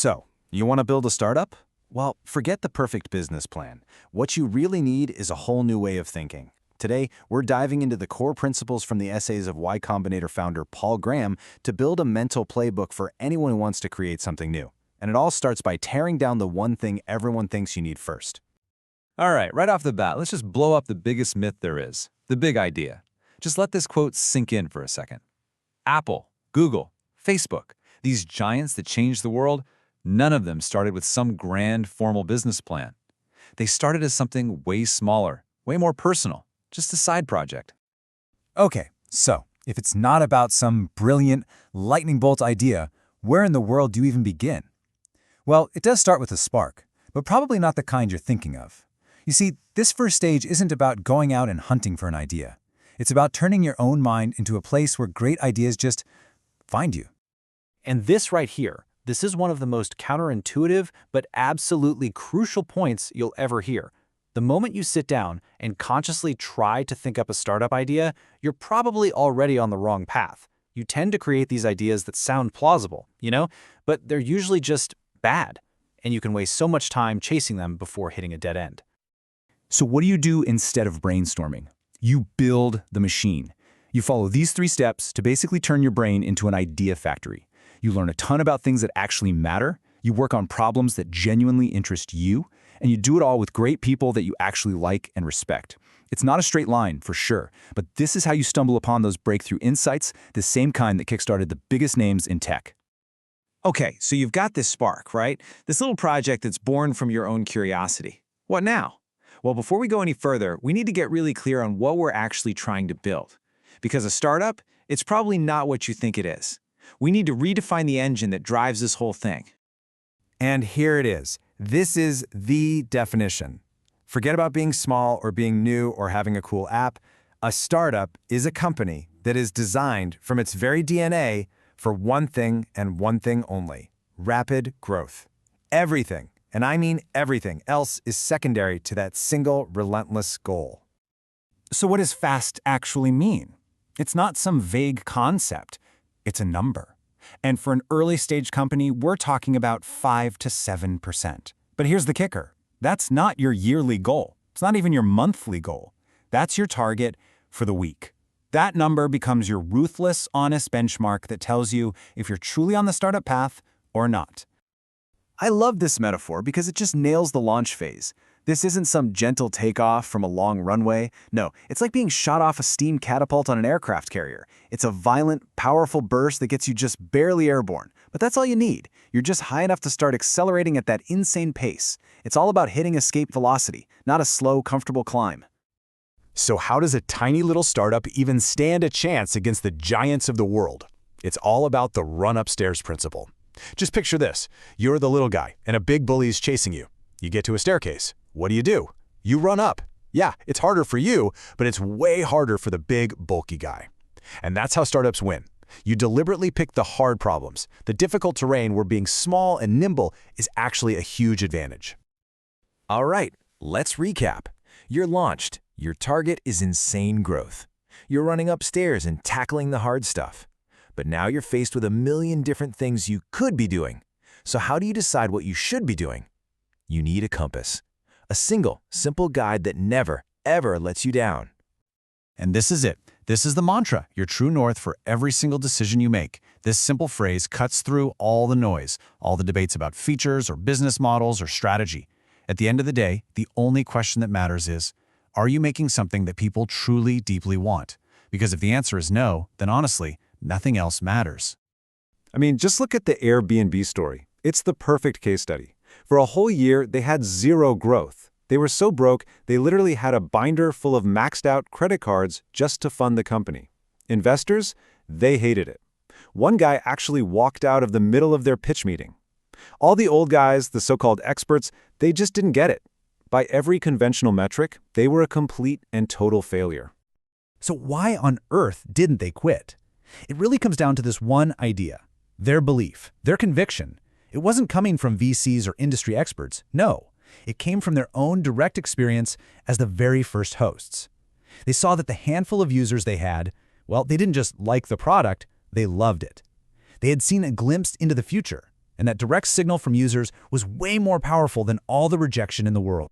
So, you want to build a startup? Well, forget the perfect business plan. What you really need is a whole new way of thinking. Today, we're diving into the core principles from the essays of Y Combinator founder Paul Graham to build a mental playbook for anyone who wants to create something new. And it all starts by tearing down the one thing everyone thinks you need first. All right off the bat, let's just blow up the biggest myth there is, the big idea. Just let this quote sink in for a second. Apple, Google, Facebook, these giants that changed the world, none of them started with some grand, formal business plan. They started as something way smaller, way more personal, just a side project. Okay, so if it's not about some brilliant, lightning bolt idea, where in the world do you even begin? Well, it does start with a spark, but probably not the kind you're thinking of. You see, this first stage isn't about going out and hunting for an idea. It's about turning your own mind into a place where great ideas just find you. And this right here, this is one of the most counterintuitive but absolutely crucial points you'll ever hear. The moment you sit down and consciously try to think up a startup idea, you're probably already on the wrong path. You tend to create these ideas that sound plausible, but they're usually just bad, and you can waste so much time chasing them before hitting a dead end. So what do you do instead of brainstorming? You build the machine. You follow these 3 steps to basically turn your brain into an idea factory. You learn a ton about things that actually matter, you work on problems that genuinely interest you, and you do it all with great people that you actually like and respect. It's not a straight line, for sure, but this is how you stumble upon those breakthrough insights, the same kind that kickstarted the biggest names in tech. Okay, so you've got this spark, right? This little project that's born from your own curiosity. What now? Well, before we go any further, we need to get really clear on what we're actually trying to build. Because a startup, it's probably not what you think it is. We need to redefine the engine that drives this whole thing. And here it is. This is the definition. Forget about being small or being new or having a cool app. A startup is a company that is designed from its very DNA for one thing and one thing only: rapid growth. Everything, and I mean everything else, is secondary to that single relentless goal. So what does fast actually mean? It's not some vague concept. It's a number. And for an early-stage company, we're talking about 5 to 7%. But here's the kicker. That's not your yearly goal. It's not even your monthly goal. That's your target for the week. That number becomes your ruthless, honest benchmark that tells you if you're truly on the startup path or not. I love this metaphor because it just nails the launch phase. This isn't some gentle takeoff from a long runway. No, it's like being shot off a steam catapult on an aircraft carrier. It's a violent, powerful burst that gets you just barely airborne. But that's all you need. You're just high enough to start accelerating at that insane pace. It's all about hitting escape velocity, not a slow, comfortable climb. So how does a tiny little startup even stand a chance against the giants of the world? It's all about the run-upstairs principle. Just picture this. You're the little guy, and a big bully is chasing you. You get to a staircase. What do? You run up. Yeah, it's harder for you, but it's way harder for the big, bulky guy. And that's how startups win. You deliberately pick the hard problems, the difficult terrain where being small and nimble is actually a huge advantage. All right, let's recap. You're launched. Your target is insane growth. You're running upstairs and tackling the hard stuff. But now you're faced with a million different things you could be doing. So how do you decide what you should be doing? You need a compass. A single, simple guide that never, ever lets you down. And this is it. This is the mantra, your true north for every single decision you make. This simple phrase cuts through all the noise, all the debates about features or business models or strategy. At the end of the day, the only question that matters is, are you making something that people truly, deeply want? Because if the answer is no, then honestly, nothing else matters. I mean, just look at the Airbnb story. It's the perfect case study. For a whole year, they had zero growth. They were so broke, they literally had a binder full of maxed out credit cards just to fund the company. Investors, they hated it. One guy actually walked out of the middle of their pitch meeting. All the old guys, the so-called experts, they just didn't get it. By every conventional metric, they were a complete and total failure. So why on earth didn't they quit? It really comes down to this one idea, their belief, their conviction. It wasn't coming from VCs or industry experts, no. It came from their own direct experience as the very first hosts. They saw that the handful of users they had, well, they didn't just like the product, they loved it. They had seen a glimpse into the future, and that direct signal from users was way more powerful than all the rejection in the world.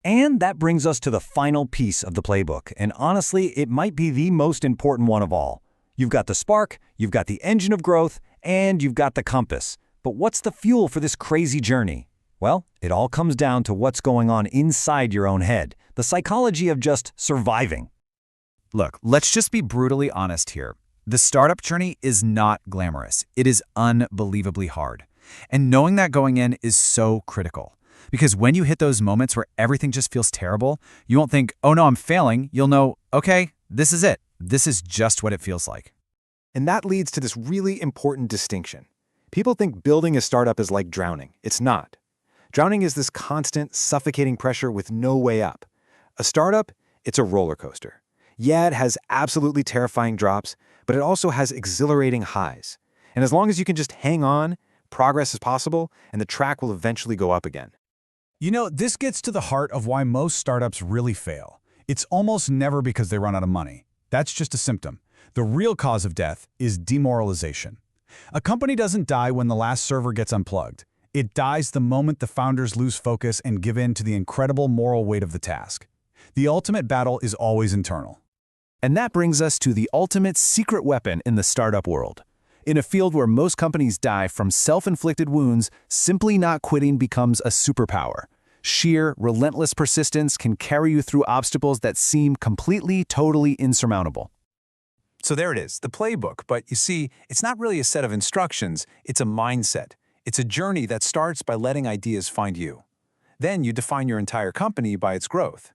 And that brings us to the final piece of the playbook, and honestly, it might be the most important one of all. You've got the spark, you've got the engine of growth, and you've got the compass. But what's the fuel for this crazy journey? Well, it all comes down to what's going on inside your own head, the psychology of just surviving. Look, let's just be brutally honest here. The startup journey is not glamorous. It is unbelievably hard. And knowing that going in is so critical. Because when you hit those moments where everything just feels terrible, you won't think, oh no, I'm failing. You'll know, okay, this is it. This is just what it feels like. And that leads to this really important distinction. People think building a startup is like drowning. It's not. Drowning is this constant, suffocating pressure with no way up. A startup, it's a roller coaster. Yeah, it has absolutely terrifying drops, but it also has exhilarating highs. And as long as you can just hang on, progress is possible, and the track will eventually go up again. You know, this gets to the heart of why most startups really fail. It's almost never because they run out of money. That's just a symptom. The real cause of death is demoralization. A company doesn't die when the last server gets unplugged. It dies the moment the founders lose focus and give in to the incredible moral weight of the task. The ultimate battle is always internal. And that brings us to the ultimate secret weapon in the startup world. In a field where most companies die from self-inflicted wounds, simply not quitting becomes a superpower. Sheer, relentless persistence can carry you through obstacles that seem completely, totally insurmountable. So there it is, the playbook. But you see, it's not really a set of instructions, it's a mindset. It's a journey that starts by letting ideas find you. Then you define your entire company by its growth.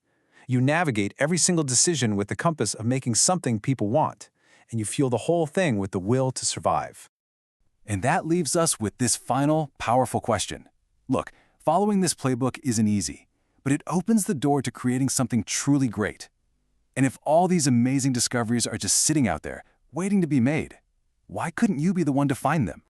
You navigate every single decision with the compass of making something people want, and you fuel the whole thing with the will to survive. And that leaves us with this final, powerful question. Look, following this playbook isn't easy, but it opens the door to creating something truly great. And if all these amazing discoveries are just sitting out there, waiting to be made, why couldn't you be the one to find them?